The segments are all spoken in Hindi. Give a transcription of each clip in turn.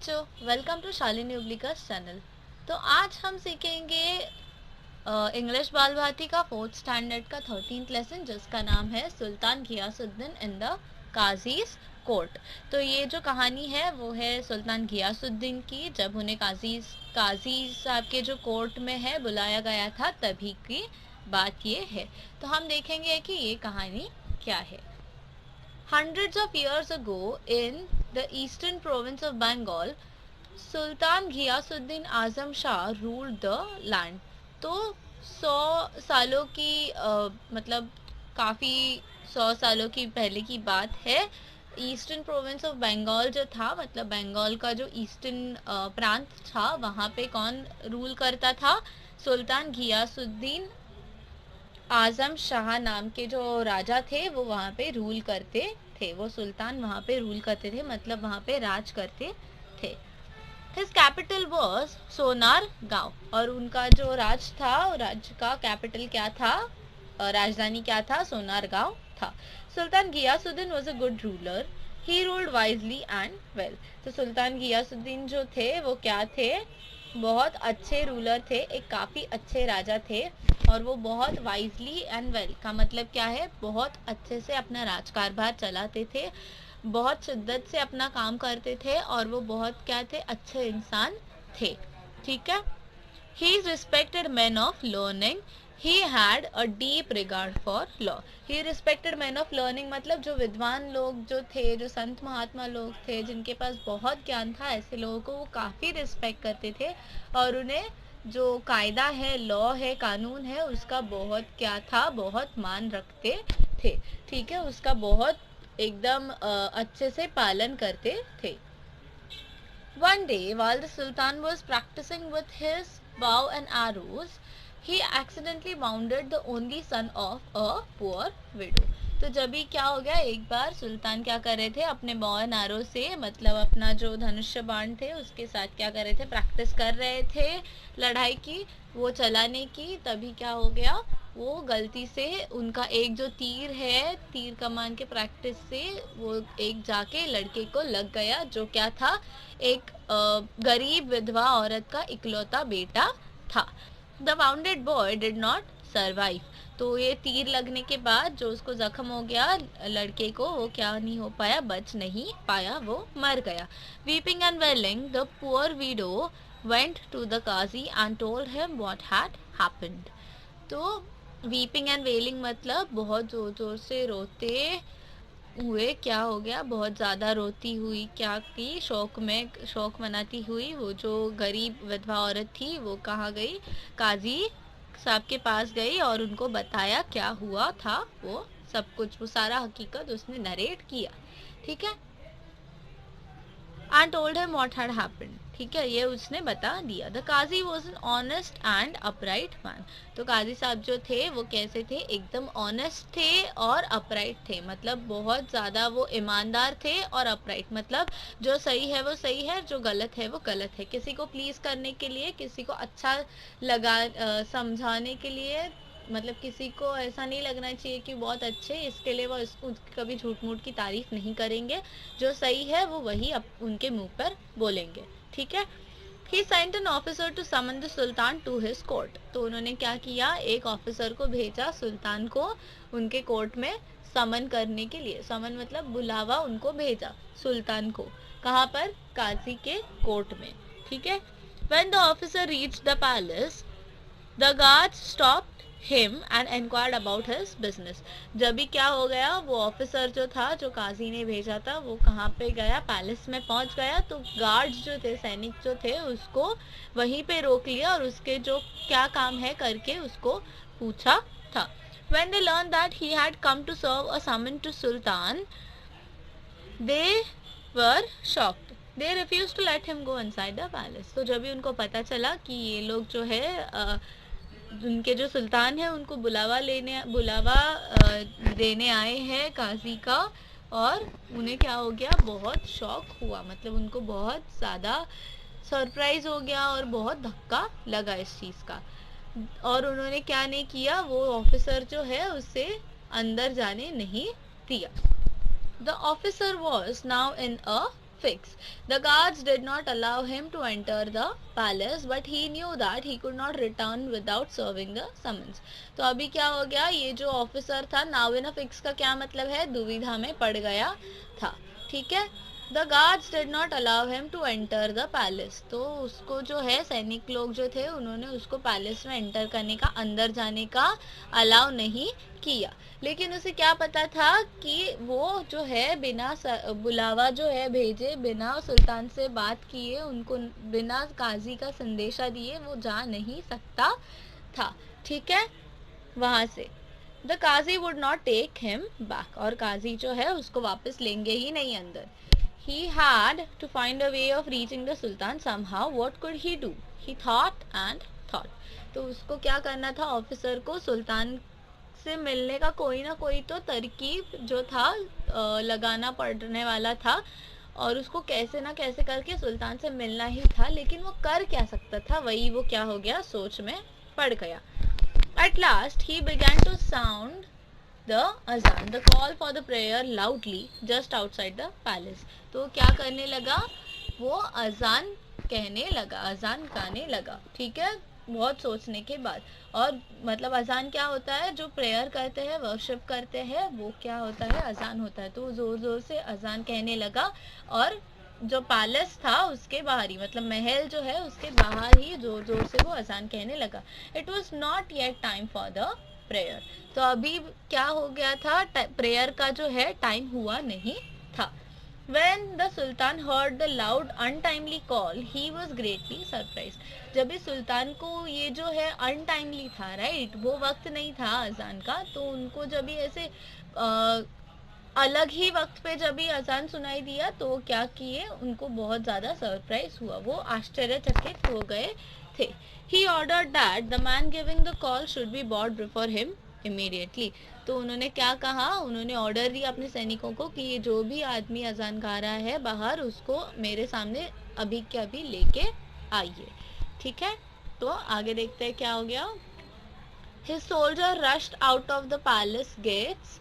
बच्चों, वेलकम टू शालिनी उब्लिकास चैनल। तो आज हम सीखेंगे इंग्लिश बाल भारती का 4th स्टैंडर्ड का 13th लेसन, जिसका नाम है सुल्तान घियासुद्दीन इन द काजीज कोर्ट। तो ये जो कहानी है वो है सुल्तान घियासुद्दीन की, जब उन्हें काजी साहब के जो कोर्ट में है बुलाया गया था, तभी की बात ये है। तो हम देखेंगे कि ये कहानी क्या है। Hundreds of years ago, in the eastern province of Bengal, Sultan Ghiyasuddin Azam Shah ruled the land. तो 100 सालों की मतलब काफ़ी 100 सालों की पहले की बात है। ईस्टर्न प्रोविंस ऑफ बंगाल जो था, मतलब बंगाल का जो ईस्टर्न प्रांत था, वहाँ पे कौन रूल करता था? सुल्तान घियासुद्दीन आजम शाह नाम के जो राजा थे वो वहाँ पे रूल करते थे। वो सुल्तान वहाँ पे रूल करते थे, मतलब वहाँ पे राज करते थे। His capital was सोनार गांव, और उनका जो राज था, राज्य का कैपिटल क्या था, राजधानी क्या था? सोनार गांव था। सुल्तान Ghiyasuddin was a good ruler. He ruled wisely and well. तो सुल्तान घियासुद्दीन जो थे वो क्या थे? बहुत अच्छे रूलर थे, एक काफ़ी अच्छे राजा थे, और वो बहुत वाइजली एंड वेल का मतलब क्या है? बहुत अच्छे से अपना राजकारभार चलाते थे, बहुत शिद्दत से अपना काम करते थे, और वो बहुत क्या थे? अच्छे इंसान थे। ठीक है। He is respected man of learning. He had a deep regard for law. He respected man of learning मतलब जो विद्वान लोग जो थे, जो संत महात्मा लोग थे, जिनके पास बहुत ज्ञान था, ऐसे लोगों को वो काफ़ी रिस्पेक्ट करते थे, और उन्हें जो कायदा है, लॉ है, कानून है, उसका बहुत क्या था? बहुत मान रखते थे। ठीक है, उसका बहुत एकदम अच्छे से पालन करते थे। One day, while the Sultan was practicing with his bow and arrows, he accidentally wounded the only son of a poor widow. तो जब भी क्या हो गया, एक बार सुल्तान क्या कर रहे थे? अपने बॉ एंड आरो से, मतलब अपना जो धनुष्य बाण थे उसके साथ क्या कर रहे थे? प्रैक्टिस कर रहे थे लड़ाई की, वो चलाने की। तभी क्या हो गया? वो गलती से उनका एक जो तीर है, तीर कमान के प्रैक्टिस से वो एक जाके लड़के को लग गया, जो क्या था? एक गरीब विधवा औरत का इकलौता बेटा था। The bounded boy did not survive. तो ये तीर लगने के बाद जो उसको जख्म हो गया लड़के को, वो क्या नहीं हो पाया? बच नहीं पाया, वो मर गया। Weeping and wailing the poor widow went to the qazi and told him what had happened. तो वीपिंग एंड वेलिंग मतलब बहुत जोर जोर से रोते हुए क्या हो गया? बहुत ज़्यादा रोती हुई क्या की? शौक मनाती हुई वो जो गरीब विधवा औरत थी, वो कहाँ गई? काजी साहब के पास गई और उनको बताया क्या हुआ था, वो सब कुछ, वो सारा हकीकत उसने नरेट किया। ठीक है। and told him what had happened. ठीक है, ये उसने बता दिया। The Qazi was an honest and upright man. तो काजी साहब जो थे वो कैसे थे? एकदम ऑनेस्ट थे और अपराइट थे, मतलब बहुत ज़्यादा वो ईमानदार थे, और अपराइट मतलब जो सही है वो सही है, जो गलत है वो गलत है। किसी को प्लीज़ करने के लिए, किसी को अच्छा समझाने के लिए, मतलब किसी को ऐसा नहीं लगना चाहिए कि बहुत अच्छे, इसके लिए वो इसको कभी झूठ मूठ की तारीफ नहीं करेंगे। जो सही है वो वही उनके मुंह पर बोलेंगे। ठीक है। He sent an officer to summon the Sultan to his court. तो उन्होंने क्या किया? एक ऑफिसर को भेजा सुल्तान को उनके कोर्ट में समन करने के लिए। समन मतलब बुलावा, उनको भेजा सुल्तान को। कहाँ पर? काजी के कोर्ट में। ठीक है। When the officer reached the palace, the guards stopped him and inquired about his business. जब भी क्या हो गया? वो ऑफिसर जो था, जो काजी ने भेजा था, वो कहाँ पे गया? पैलेस में पहुंच गया। तो गार्ड्स जो थे, सैनिक जो थे, उसको वहीं पे रोक लिया और उसके जो क्या काम है करके उसको पूछा था। When they learned that he had come to serve a summon to Sultan, they were shocked. They refused to let him go inside the palace. तो जब भी उनको पता चला कि ये लोग जो है उनके जो सुल्तान है उनको बुलावा देने आए हैं काजी का, और उन्हें क्या हो गया? बहुत शॉक हुआ, मतलब उनको बहुत ज़्यादा सरप्राइज हो गया और बहुत धक्का लगा इस चीज़ का। और उन्होंने क्या नहीं किया? वो ऑफिसर जो है उससे अंदर जाने नहीं दिया। The officer was now in a fix. The guards did not allow him to enter the palace, but he knew that he could not return without serving the summons. तो अभी क्या हो गया, ये जो ऑफिसर था, now in a fix का क्या मतलब है, दुविधा में पड़ गया था. ठीक है. The guards did not allow him to enter the palace. तो उसको जो है सैनिक लोग जो थे उन्होंने उसको पैलेस में एंटर करने का, अंदर जाने का अलाउ नहीं किया. लेकिन उसे क्या पता था कि वो जो है बिना बुलावा जो है भेजे, बिना सुल्तान से बात किए, उनको बिना काजी का संदेशा दिए वो जा नहीं सकता था. ठीक है. वहां से the qazi would not take him back. और काजी जो है उसको वापस लेंगे ही नहीं अंदर. He had to find a way of reaching the sultan somehow. What could he do? He thought and thought. तो उसको क्या करना था, ऑफिसर को सुल्तान से मिलने का कोई ना कोई तो तरकीब जो था लगाना पड़ने वाला था, और उसको कैसे ना कैसे करके सुल्तान से मिलना ही था. लेकिन वो कर क्या सकता था, वही वो क्या हो गया, सोच में पड़ गया. At last he began to sound the azan, the call for the prayer loudly just outside the palace. तो क्या करने लगा, वो अजान कहने लगा, अजान गाने लगा. ठीक है. बहुत सोचने के बाद. और मतलब अजान क्या होता है, जो प्रेयर करते हैं, वर्शिप करते हैं, वो क्या होता है, अजान होता है. तो जोर जोर से अजान कहने लगा. और जो पैलेस था उसके बाहर ही, मतलब महल जो है उसके बाहर ही जोर जोर से वो अजान कहने लगा. It was not yet time for the prayer. तो अभी क्या हो गया था, प्रेयर का जो है टाइम हुआ नहीं था. When the Sultan heard the loud untimely call, he was greatly surprised. जब इस सुल्तान को ये जो है untimely था, राइट, वो वक्त नहीं था अजान का, तो उनको जब भी ऐसे अलग ही वक्त पे जब भी अजान सुनाई दिया तो क्या किए, उनको बहुत ज़्यादा सरप्राइज हुआ, वो आश्चर्यचकित हो गए थे. He ordered that the man giving the call should be brought before him immediately. तो उन्होंने क्या कहा, उन्होंने ऑर्डर दिया अपने सैनिकों को कि ये जो भी आदमी अजान गा रहा है बाहर, उसको मेरे सामने अभी के अभी लेके आइए. ठीक है. तो आगे देखते हैं क्या हो गया. His soldier rushed out of the palace gates,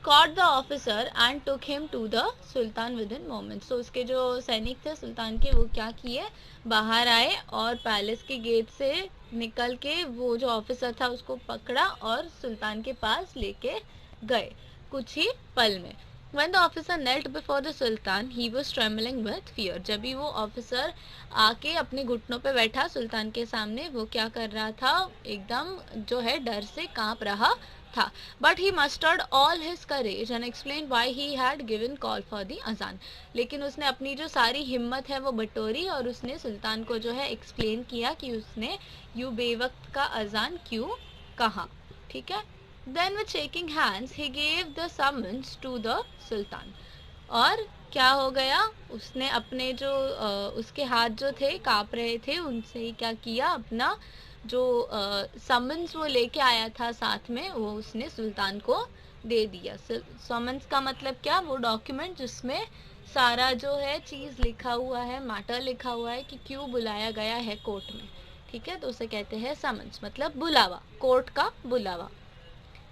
caught the officer and took him to the sultan within moments. तो उसके जो सैनिक थे सुल्तान के, वो क्या किए, बाहर आए और पैलेस के गेट से निकल के वो जो ऑफिसर था उसको पकड़ा और सुल्तान के पास लेके गए कुछ ही पल में. When the officer knelt before the sultan, he was trembling with fear. जब भी वो ऑफिसर आके अपने घुटनों पे बैठा सुल्तान के सामने, वो क्या कर रहा था, एकदम जो है डर से कांप रहा था. But he mustered all his courage and explained why he had given call for the azan. लेकिन उसने अपनी जो सारी हिम्मत है वो बटोरी और उसने सुल्तान को जो है एक्सप्लेन किया कि उसने यूं बेवक्त का अजान क्यों कहा. ठीक है. Then with shaking hands he gave the summons to the sultan. और क्या हो गया, उसने अपने जो उसके हाथ जो थे कांप रहे थे, उनसे ही क्या किया, अपना जो समन्स वो लेके आया था साथ में, वो उसने सुल्तान को दे दिया. समन्स का मतलब क्या, वो डॉक्यूमेंट जिसमें सारा जो है चीज़ लिखा हुआ है, मैटर लिखा हुआ है कि क्यों बुलाया गया है कोर्ट में. ठीक है. तो उसे कहते हैं समन्स, मतलब बुलावा, कोर्ट का बुलावा.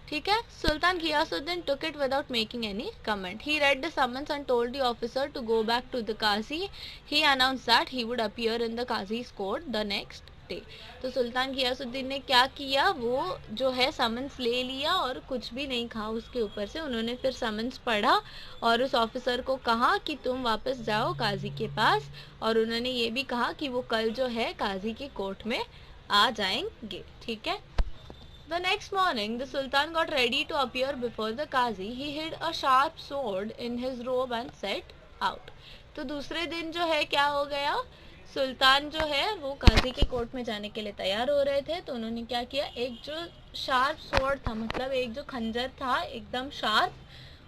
ठीक है. Sultan Ghiyasuddin took it without making any comment. He read the summons and told the officer to go back to the Qazi. He announced that he would appear in the Qazi's court the next day. तो सुल्तान घियासुद्दीन ने क्या किया, वो जो है समन्स ले लिया और कुछ भी नहीं कहा उसके ऊपर से. उन्होंने फिर समन्स पढ़ा और उस ऑफिसर को कहा कि तुम वापस जाओ काजी के पास, और उन्होंने ये भी कहा कि वो कल जो है काजी के कोर्ट में आ जाएंगे. ठीक है. The next morning, the Sultan got ready to appear before the Qazi. He hid a sharp sword in his robe and set out. तो दूसरे दिन जो है क्या हो गया, सुल्तान जो है वो काजी के कोर्ट में जाने के लिए तैयार हो रहे थे. तो उन्होंने क्या किया, एक जो शार्प स्वॉर्ड था, मतलब एक जो खंजर था एकदम शार्प,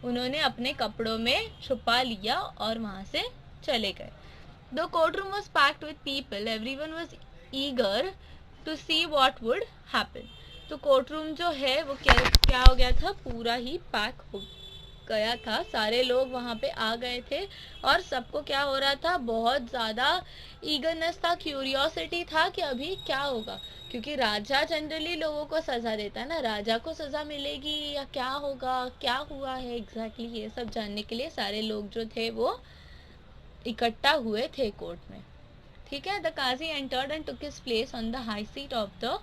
उन्होंने अपने कपड़ों में छुपा लिया और वहाँ से चले गए. The courtroom was packed with people. Everyone was eager to see what would happen. तो कोर्ट रूम जो है वो क्या हो गया था, पूरा ही पैक हो गया था. सारे लोग वहाँ पे आ गए थे और सबको क्या हो रहा था, बहुत ज़्यादा ईगरनेस था, क्यूरियोसिटी था कि अभी क्या होगा. क्योंकि राजा जनरली लोगों को सज़ा देता है ना, राजा को सज़ा मिलेगी या क्या होगा, क्या हुआ है एग्जैक्टली ये सब जानने के लिए सारे लोग जो थे वो इकट्ठा हुए थे कोर्ट में। ठीक है, the qazi entered and took his place on the high seat of the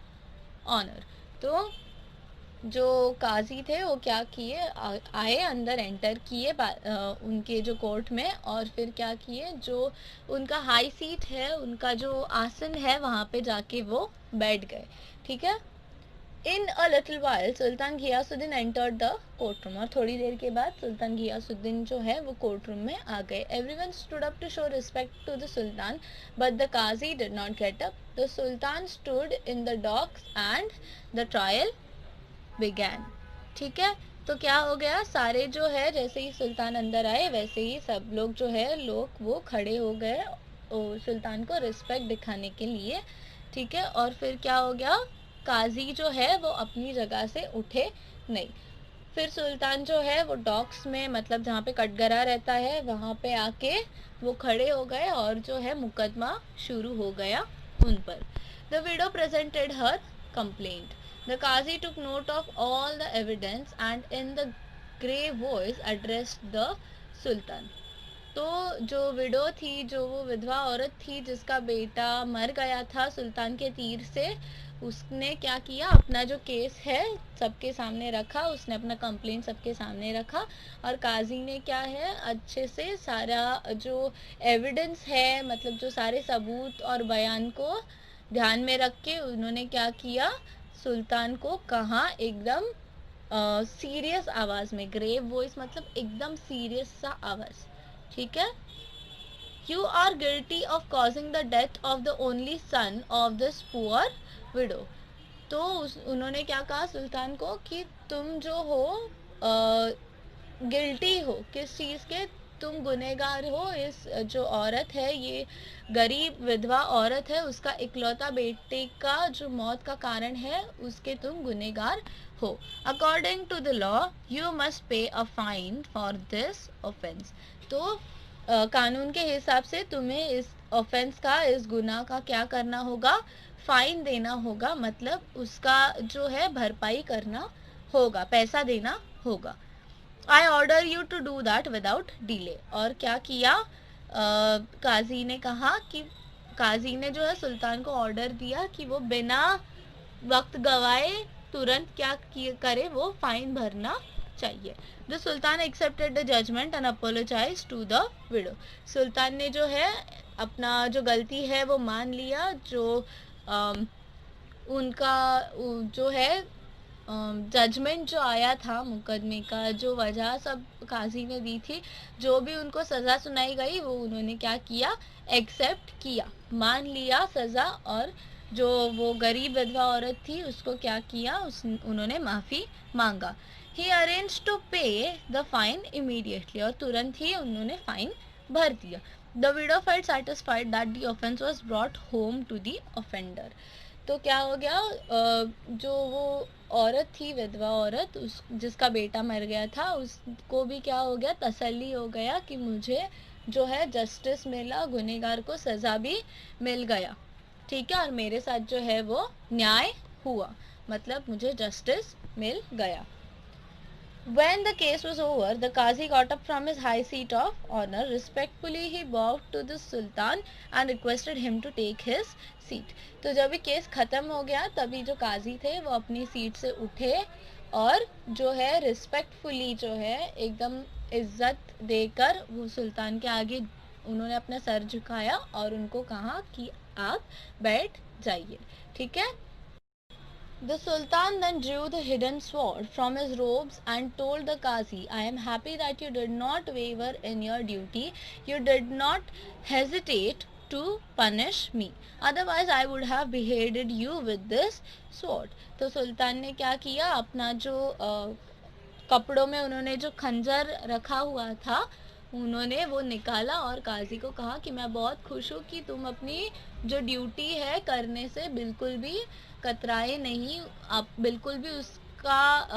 honour. तो जो काजी थे वो क्या किए, आए अंदर, एंटर किए उनके जो कोर्ट में, और फिर क्या किए, जो उनका हाई सीट है, उनका जो आसन है, वहाँ पे जाके वो बैठ गए। ठीक है, in a little while Sultan Ghiyasuddin entered the court room, और थोड़ी देर के बाद सुल्तान घियासुद्दीन जो है वो कोर्ट रूम में आ गए। Everyone stood up to show respect to the sultan but the qazi did not get up. The sultan stood in the docks and the trial began. ठीक है, तो क्या हो गया, सारे जो है जैसे ही सुल्तान अंदर आए वैसे ही सब लोग जो है लोग वो खड़े हो गए और सुल्तान को रिस्पेक्ट दिखाने के लिए। ठीक है, और फिर क्या हो गया, काजी जो है वो अपनी जगह से उठे नहीं। फिर सुल्तान जो है वो डॉक्स में, मतलब जहाँ पे कटघरा रहता है वहाँ पे आके वो खड़े हो गए और जो है मुकदमा शुरू हो गया उन पर। The widow presented her complaint. The Qazi took note of all the evidence and in the grave voice addressed the Sultan. तो जो विडो थी, जो वो विधवा औरत थी जिसका बेटा मर गया था सुल्तान के तीर से, उसने क्या किया, अपना जो केस है सबके सामने रखा, उसने अपना कंप्लेंट सबके सामने रखा, और काजी ने क्या है अच्छे से सारा जो एविडेंस है, मतलब जो सारे सबूत और बयान को ध्यान में रख के उन्होंने क्या किया, सुल्तान को कहा एकदम सीरियस आवाज़ में, ग्रेव वॉइस मतलब एकदम सीरियस सा आवाज़। ठीक है, you are guilty of causing the death of the only son of this poor widow. तो उन्होंने क्या कहा सुल्तान को कि तुम जो हो गिल्टी हो, किस चीज़ के, तुम गुनहगार हो, इस जो औरत है, ये गरीब विधवा औरत है, उसका इकलौता बेटे का जो मौत का कारण है उसके तुम गुनहगार हो। According to the law you must pay a fine for this offence. तो कानून के हिसाब से तुम्हें इस ऑफेंस का, इस गुनाह का क्या करना होगा, फाइन देना होगा, मतलब उसका जो है भरपाई करना होगा, पैसा देना होगा। I order you to do that without delay. और क्या किया, काजी ने कहा कि, काजी ने जो है सुल्तान को ऑर्डर दिया कि वो बिना वक्त गवाए तुरंत क्या करे, वो फाइन भरना चाहिए। The sultan accepted the judgement and apologise to the widow. सुल्तान ने जो है अपना जो गलती है वो मान लिया, जो उनका जो है जजमेंट जो आया था मुकदमे का, जो वजह सब काजी ने दी थी, जो भी उनको सज़ा सुनाई गई वो उन्होंने क्या किया, एक्सेप्ट किया, मान लिया सज़ा, और जो वो गरीब विधवा औरत थी उसको क्या किया, उन्होंने माफ़ी मांगा। He arrange to pay the fine immediately, और तुरंत ही उन्होंने फाइन भर दिया। The widow felt satisfied that the offence was brought home to the offender. तो क्या हो गया, जो वो औरत थी, विधवा औरत, उस जिसका बेटा मर गया था, उसको भी क्या हो गया, तसल्ली हो गया कि मुझे जो है जस्टिस मिला, गुनहगार को सज़ा भी मिल गया। ठीक है, और मेरे साथ जो है वो न्याय हुआ, मतलब मुझे जस्टिस मिल गया। When the case was over, the Qazi got up from his high seat of honor. Respectfully, he bowed to the Sultan and requested him to take his seat. तो जब ये केस ख़त्म हो गया तभी जो काजी थे वो अपनी सीट से उठे और जो है रिस्पेक्टफुली जो है एकदम इज्जत देकर वो सुल्तान के आगे उन्होंने अपना सर झुकाया और उनको कहा कि आप बैठ जाइए। ठीक है, the Sultan then drew the hidden sword from his robes and told the Qazi, I am happy that you did not waver in your duty. You did not hesitate to punish me. Otherwise, I would have beheaded you with this sword. तो सुल्तान ने क्या किया, अपना जो कपड़ों में उन्होंने जो खंजर रखा हुआ था उन्होंने वो निकाला और काजी को कहा कि मैं बहुत खुश हूँ कि तुम अपनी जो ड्यूटी है करने से बिल्कुल भी कतराए नहीं, आप बिल्कुल भी उसका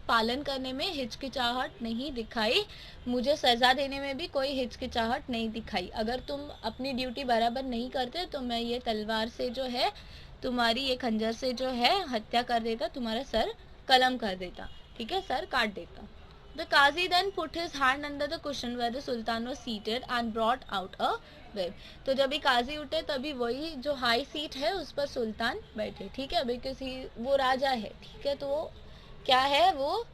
पालन करने में हिचकिचाहट नहीं दिखाई, मुझे सज़ा देने में भी कोई हिचकिचाहट नहीं दिखाई। अगर तुम अपनी ड्यूटी बराबर नहीं करते तो मैं ये तलवार से जो है तुम्हारी ये खंजर से जो है हत्या कर देता, तुम्हारा सर कलम कर देता, ठीक है, सर काट देता। The Qazi then put his hand under the cushion where the Sultan was seated and brought out a whip. तो जब भी काजी उठे तभी वही जो हाई सीट है उस पर सुल्तान बैठे, ठीक है, बिकॉज वो राजा है, ठीक है, तो वो क्या है, वो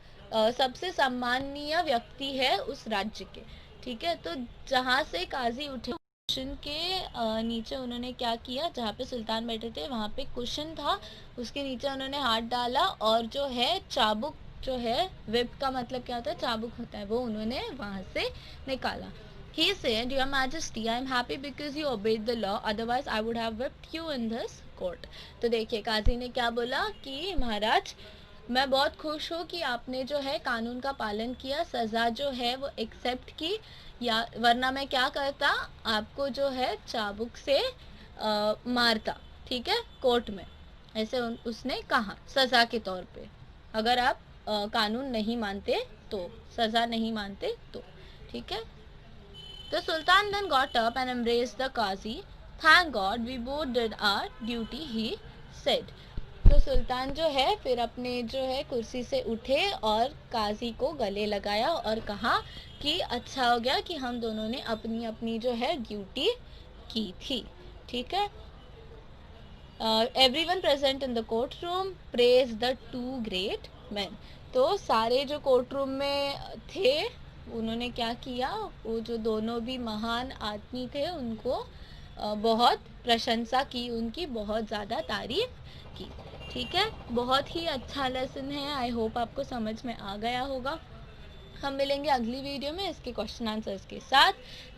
सबसे सम्माननीय व्यक्ति है उस राज्य के, ठीक है। तो जहाँ से काजी उठे कुशन के नीचे उन्होंने क्या किया, जहाँ पे सुल्तान बैठे थे वहाँ पे कुशन था, उसके नीचे उन्होंने हाथ डाला और जो है चाबुक, जो है विप का मतलब क्या होता है, चाबुक होता है, वो उन्होंने वहां से निकाला। He said, Your Majesty, I am happy because you obeyed the law, otherwise I would have whipped you in this court. तो देखिए काजी ने क्या बोला कि महाराज मैं बहुत खुश हूँ कि आपने जो है कानून का पालन किया, सज़ा जो है वो एक्सेप्ट की, या वरना मैं क्या करता, आपको जो है चाबुक से मारता, ठीक है, कोर्ट में, ऐसे उसने कहा सज़ा के तौर पे, अगर आप कानून नहीं मानते तो, सज़ा नहीं मानते तो, ठीक है। The Sultan then got up and embraced the Qazi. Thank God we both did our duty, he said. तो सुल्तान जो है फिर अपने जो है कुर्सी से उठे और काजी को गले लगाया और कहा कि अच्छा हो गया कि हम दोनों ने अपनी अपनी जो है ड्यूटी की थी, ठीक है। Everyone present in the courtroom praised the two great men. तो सारे जो कोर्ट रूम में थे उन्होंने क्या किया, वो जो दोनों भी महान आदमी थे उनको बहुत प्रशंसा की, उनकी बहुत ज़्यादा तारीफ की, ठीक है। बहुत ही अच्छा लेसन है, आई होप आपको समझ में आ गया होगा। हम मिलेंगे अगली वीडियो में इसके क्वेश्चन आंसर्स के साथ।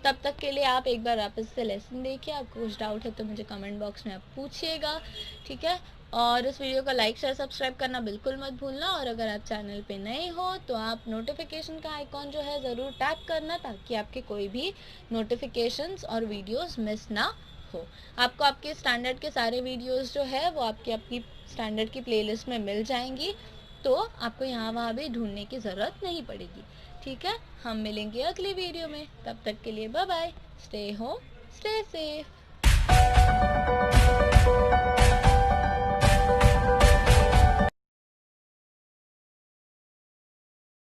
तब तक के लिए आप एक बार वापस से लेसन देखिए, आपको कुछ डाउट है तो मुझे कमेंट बॉक्स में आप पूछिएगा, ठीक है। और इस वीडियो को लाइक शेयर सब्सक्राइब करना बिल्कुल मत भूलना, और अगर आप चैनल पे नए हो तो आप नोटिफिकेशन का आइकॉन जो है ज़रूर टैप करना, ताकि आपके कोई भी नोटिफिकेशंस और वीडियोस मिस ना हो। आपको आपके स्टैंडर्ड के सारे वीडियोस जो है वो आपकी अपनी स्टैंडर्ड की प्लेलिस्ट में मिल जाएंगी, तो आपको यहाँ वहाँ भी ढूंढने की ज़रूरत नहीं पड़ेगी, ठीक है। हम मिलेंगे अगली वीडियो में, तब तक के लिए bye bye, stay home stay safe.